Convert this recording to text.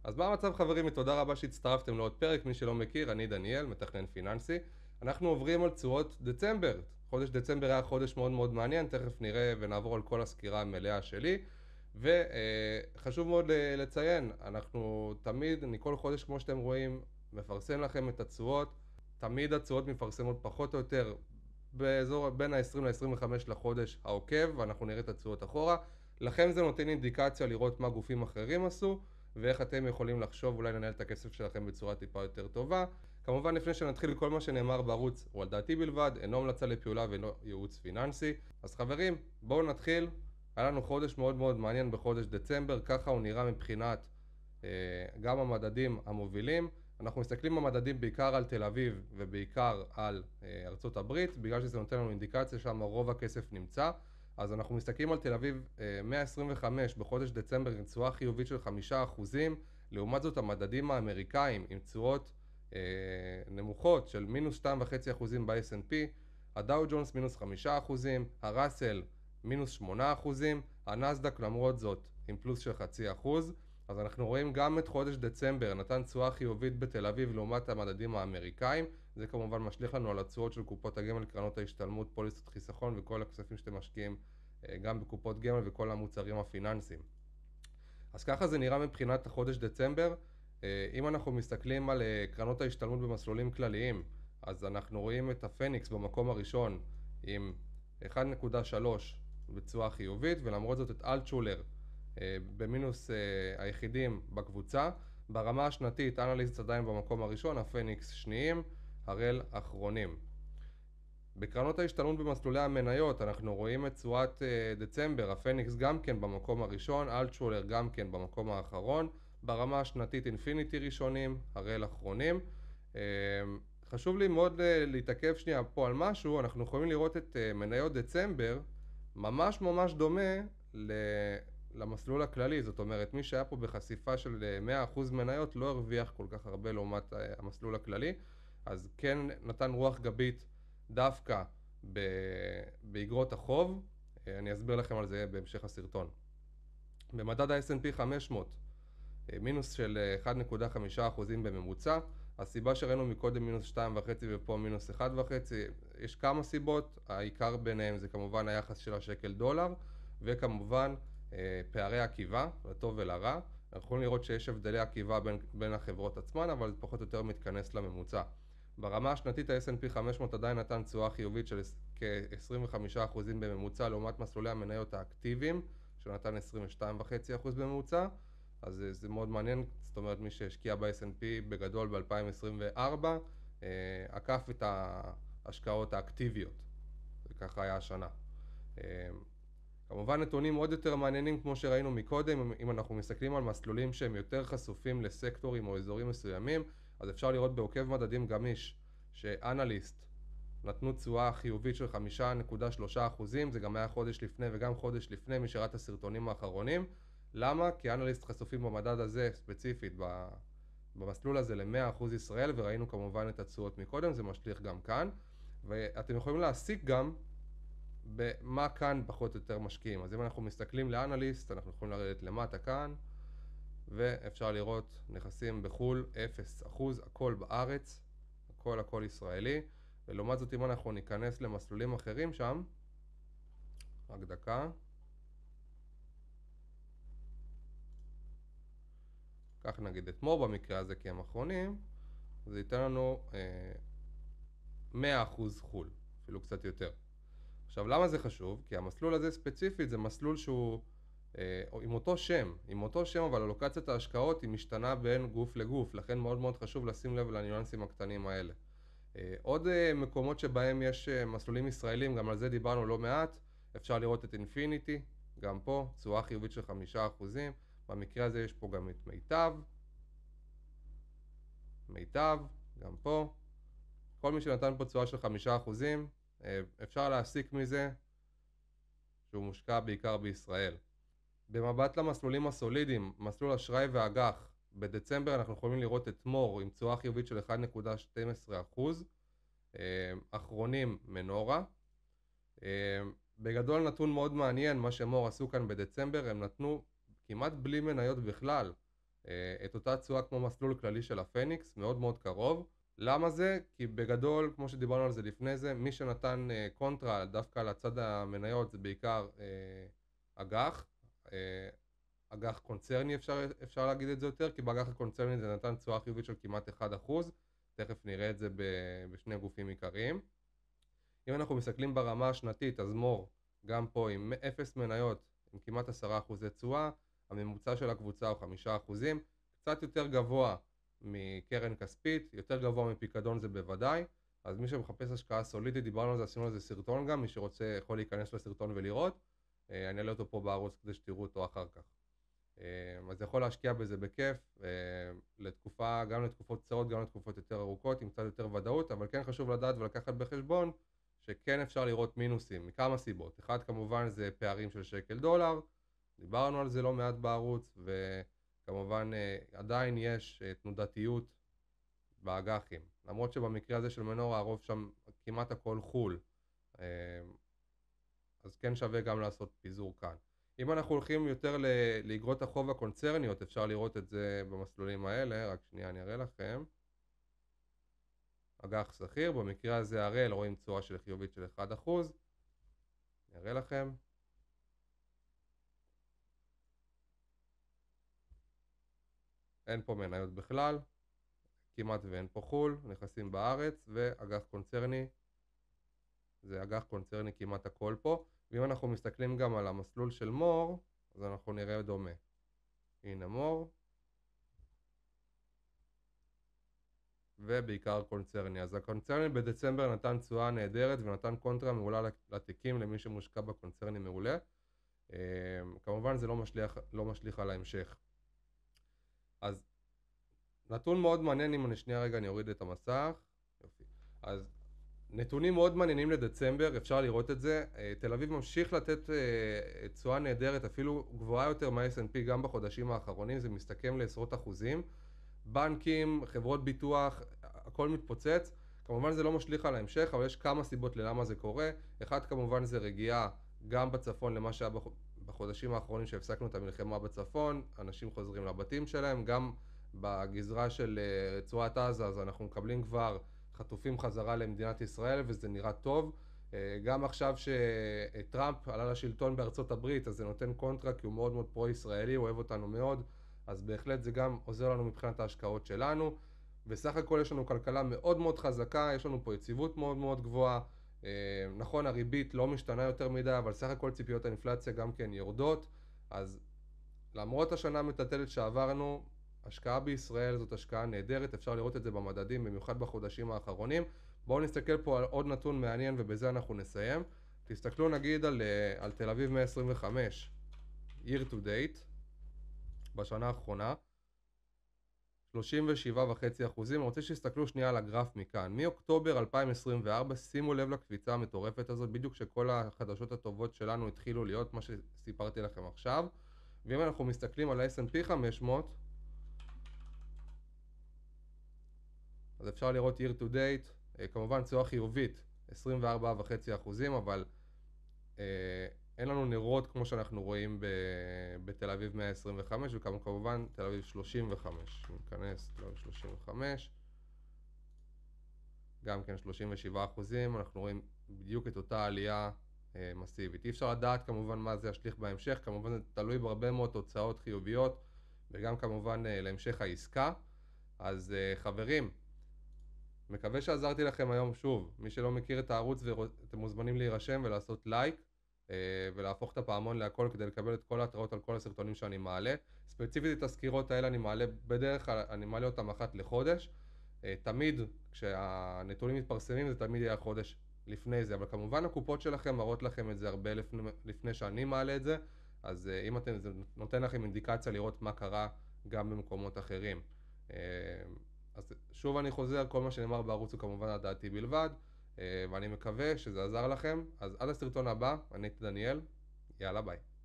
אז מה המצב חברים? ותודה רבה שהצטרפתם לעוד פרק. מי שלא מכיר, אני דניאל, מתכנן פיננסי. אנחנו עוברים על תשואות דצמבר. חודש דצמבר היה חודש מאוד מאוד מעניין, תכף נראה ונעבור על כל הסקירה המלאה שלי. וחשוב מאוד לציין, אנחנו תמיד, אני כל חודש כמו שאתם רואים, מפרסם לכם את התשואות. תמיד התשואות מפרסמות פחות או יותר באזור בין ה-20 ל-25 לחודש העוקב, ואנחנו נראה את התשואות אחורה. לכם זה נותן אינדיקציה לראות מה גופים אחרים עשו, ואיך אתם יכולים לחשוב אולי לנהל את הכסף שלכם בצורה טיפה יותר טובה. כמובן לפני שנתחיל, כל מה שנאמר בערוץ הוא על דעתי בלבד, אינו המלצה לפעולה ואינו ייעוץ פיננסי. אז חברים, בואו נתחיל. היה לנו חודש מאוד מאוד מעניין בחודש דצמבר, ככה הוא נראה מבחינת גם המדדים המובילים. אנחנו מסתכלים במדדים בעיקר על תל אביב ובעיקר על ארצות הברית, בגלל שזה נותן לנו אינדיקציה שם רוב הכסף נמצא. אז אנחנו מסתכלים על תל אביב 125 בחודש דצמבר עם תשואה חיובית של 5%, לעומת זאת המדדים האמריקאים עם תשואות נמוכות של מינוס 2.5% ב-S&P, הדאו ג'ונס מינוס 5%, הראסל מינוס 8%, הנסדק למרות זאת עם פלוס של 0.5%. אז אנחנו רואים גם את חודש דצמבר נתן תשואה חיובית בתל אביב לעומת המדדים האמריקאים. זה כמובן משליך לנו על התשואות של קופות הגמל, קרנות ההשתלמות, פוליסות חיסכון וכל הכספים שאתם משקיעים גם בקופות גמל וכל המוצרים הפיננסיים. אז ככה זה נראה מבחינת החודש דצמבר. אם אנחנו מסתכלים על קרנות ההשתלמות במסלולים כלליים, אז אנחנו רואים את הפניקס במקום הראשון עם 1.3 בתשואה חיובית, ולמרות זאת את אלטשולר במינוס היחידים בקבוצה. ברמה השנתית אנליסט עדיין במקום הראשון, הפניקס שניים, הראל אחרונים. בקרנות ההשתלמות במסלולי המניות אנחנו רואים את תשואת דצמבר, הפניקס גם כן במקום הראשון, אלטשולר גם כן במקום האחרון. ברמה השנתית אינפיניטי ראשונים, הראל אחרונים. חשוב לי מאוד להתעכב שנייה פה על משהו. אנחנו יכולים לראות את מניות דצמבר ממש ממש דומה למסלול הכללי. זאת אומרת, מי שהיה פה בחשיפה של 100% מניות לא הרוויח כל כך הרבה לעומת המסלול הכללי, אז כן נתן רוח גבית דווקא באגרות החוב. אני אסביר לכם על זה בהמשך הסרטון. במדד ה-S&P 500 מינוס של 1.5% בממוצע. הסיבה שראינו מקודם מינוס 2.5 ופה מינוס 1.5, יש כמה סיבות. העיקר ביניהם זה כמובן היחס של השקל דולר, וכמובן פערי עקיבה, לטוב ולרע. אנחנו יכולים לראות שיש הבדלי עקיבה בין החברות עצמן, אבל פחות או יותר מתכנס לממוצע. ברמה השנתית ה-S&P 500 עדיין נתן תשואה חיובית של כ-25% בממוצע, לעומת מסלולי המניות האקטיביים, שנתן 22.5% בממוצע. אז זה מאוד מעניין. זאת אומרת, מי שהשקיע ב-S&P בגדול ב-2024, עקף את ההשקעות האקטיביות. וככה היה השנה. כמובן נתונים עוד יותר מעניינים כמו שראינו מקודם. אם אנחנו מסתכלים על מסלולים שהם יותר חשופים לסקטורים או אזורים מסוימים, אז אפשר לראות בעוקב מדדים גמיש שאנליסט נתנו תשואה חיובית של 5.3%. זה גם היה חודש לפני וגם חודש לפני מי שראה את הסרטונים האחרונים. למה? כי אנליסט חשופים במדד הזה ספציפית במסלול הזה ל-100% ישראל, וראינו כמובן את התשואות מקודם, זה משליך גם כאן. ואתם יכולים להסיק גם במה כאן פחות או יותר משקיעים. אז אם אנחנו מסתכלים לאנליסט, אנחנו יכולים לרדת למטה כאן, ואפשר לראות נכסים בחול 0%, הכל בארץ, הכל ישראלי. ולעומת זאת אם אנחנו ניכנס למסלולים אחרים שם, רק דקה. כך נגיד את מור במקרה הזה כי הם אחרונים, זה ייתן לנו 100% חול, אפילו קצת יותר. עכשיו למה זה חשוב? כי המסלול הזה ספציפית זה מסלול שהוא עם אותו שם, אבל הלוקציית ההשקעות היא משתנה בין גוף לגוף, לכן מאוד מאוד חשוב לשים לב לניואנסים הקטנים האלה. עוד מקומות שבהם יש מסלולים ישראלים, גם על זה דיברנו לא מעט. אפשר לראות את אינפיניטי, גם פה תשואה חיובית של 5%. במקרה הזה יש פה גם את מיטב, גם פה. כל מי שנתן פה תשואה של 5%, אפשר להסיק מזה שהוא מושקע בעיקר בישראל. במבט למסלולים הסולידיים, מסלול אשראי ואג"ח, בדצמבר אנחנו יכולים לראות את מור עם תשואה חיובית של 1.12%. אחרונים מנורה. בגדול נתון מאוד מעניין מה שמור עשו כאן בדצמבר, הם נתנו כמעט בלי מניות בכלל את אותה תשואה כמו מסלול כללי של הפניקס, מאוד מאוד קרוב. למה זה? כי בגדול, כמו שדיברנו על זה לפני זה, מי שנתן קונטרה דווקא על הצד המניות זה בעיקר אג"ח, אג"ח קונצרני אפשר להגיד את זה יותר, כי באג"ח הקונצרני זה נתן תשואה חיובית של כמעט 1%, תכף נראה את זה בשני גופים עיקריים. אם אנחנו מסתכלים ברמה השנתית, אז מור, גם פה עם 0 מניות, עם כמעט 10% תשואה, הממוצע של הקבוצה הוא 5%, קצת יותר גבוה מקרן כספית, יותר גבוה מפיקדון זה בוודאי, אז מי שמחפש השקעה סולידית, דיברנו על זה, עשינו על זה סרטון גם, מי שרוצה יכול להיכנס לסרטון ולראות, אני אעלה אותו פה בערוץ כדי שתראו אותו אחר כך. אז יכול להשקיע בזה בכיף, לתקופה, גם לתקופות קצרות, גם לתקופות יותר ארוכות, עם קצת יותר ודאות, אבל כן חשוב לדעת ולקחת בחשבון, שכן אפשר לראות מינוסים, מכמה סיבות. אחד כמובן זה פערים של שקל דולר, דיברנו על זה לא מעט בערוץ, וכמובן עדיין יש תנודתיות באג"חים. למרות שבמקרה הזה של מנורה הרוב שם כמעט הכל חול, אז כן שווה גם לעשות פיזור כאן. אם אנחנו הולכים יותר לאגרות החוב הקונצרניות, אפשר לראות את זה במסלולים האלה, רק שנייה אני אראה לכם. אג"ח שכיר, במקרה הזה הראל רואים תשואה של חיובית של 1%, אני אראה לכם. אין פה מניות בכלל, כמעט ואין פה חול, נכסים בארץ, ואג"ח קונצרני, זה אג"ח קונצרני כמעט הכל פה. ואם אנחנו מסתכלים גם על המסלול של מור, אז אנחנו נראה דומה. הנה מור, ובעיקר קונצרני. אז הקונצרני בדצמבר נתן תשואה נהדרת ונתן קונטרה מעולה לתיקים למי שמושקע בקונצרני מעולה. כמובן זה לא משליך על ההמשך. אז נתון מאוד מעניין, אם אני שנייה רגע אני אוריד את המסך. יופי. אז נתונים מאוד מעניינים לדצמבר, אפשר לראות את זה. תל אביב ממשיך לתת תשואה נהדרת, אפילו גבוהה יותר מה-S&P גם בחודשים האחרונים, זה מסתכם לעשרות אחוזים. בנקים, חברות ביטוח, הכל מתפוצץ. כמובן זה לא משליך על ההמשך, אבל יש כמה סיבות ללמה זה קורה. אחד כמובן זה רגיעה גם בצפון למה שהיה בחודשים האחרונים שהפסקנו את המלחמה בצפון, אנשים חוזרים לבתים שלהם, גם בגזרה של רצועת עזה, אז אנחנו מקבלים כבר חטופים חזרה למדינת ישראל וזה נראה טוב. גם עכשיו שטראמפ עלה לשלטון בארצות הברית, אז זה נותן קונטרה כי הוא מאוד מאוד פרו-ישראלי, הוא אוהב אותנו מאוד, אז בהחלט זה גם עוזר לנו מבחינת ההשקעות שלנו. בסך הכל יש לנו כלכלה מאוד מאוד חזקה, יש לנו פה יציבות מאוד מאוד גבוהה. נכון, הריבית לא משתנה יותר מדי, אבל סך הכל ציפיות האינפלציה גם כן יורדות. אז למרות השנה המטלטלת שעברנו, השקעה בישראל זאת השקעה נהדרת, אפשר לראות את זה במדדים, במיוחד בחודשים האחרונים. בואו נסתכל פה על עוד נתון מעניין ובזה אנחנו נסיים. תסתכלו נגיד על תל אביב 125, year to date, בשנה האחרונה, 37.5%. אני רוצה שיסתכלו שנייה על הגרף מכאן. מאוקטובר 2024, שימו לב לקפיצה המטורפת הזאת, בדיוק שכל החדשות הטובות שלנו התחילו להיות, מה שסיפרתי לכם עכשיו. ואם אנחנו מסתכלים על ה-S&P 500, אז אפשר לראות year to date, כמובן תשואה חיובית, 24.5%, אבל אין לנו נרות כמו שאנחנו רואים בתל אביב 125, וכמובן תל אביב 35, ניכנס תל אביב 35, גם כן 37%, אנחנו רואים בדיוק את אותה עלייה מסיבית. אי אפשר לדעת כמובן מה זה ישליך בהמשך, כמובן זה תלוי בהרבה מאוד תוצאות חיוביות, וגם כמובן להמשך העסקה. אז חברים, מקווה שעזרתי לכם היום שוב. מי שלא מכיר את הערוץ ואתם מוזמנים להירשם ולעשות לייק ולהפוך את הפעמון להכל כדי לקבל את כל ההתראות על כל הסרטונים שאני מעלה. ספציפית את הסקירות האלה אני מעלה בדרך כלל, אני מעלה אותם אחת לחודש. תמיד כשהנתונים מתפרסמים זה תמיד יהיה חודש לפני זה, אבל כמובן הקופות שלכם מראות לכם את זה הרבה לפני שאני מעלה את זה, אז אם זה נותן לכם אינדיקציה לראות מה קרה גם במקומות אחרים. אז שוב אני חוזר, כל מה שנאמר בערוץ הוא כמובן על דעתי בלבד, ואני מקווה שזה עזר לכם. אז עד הסרטון הבא, אני דניאל, יאללה ביי.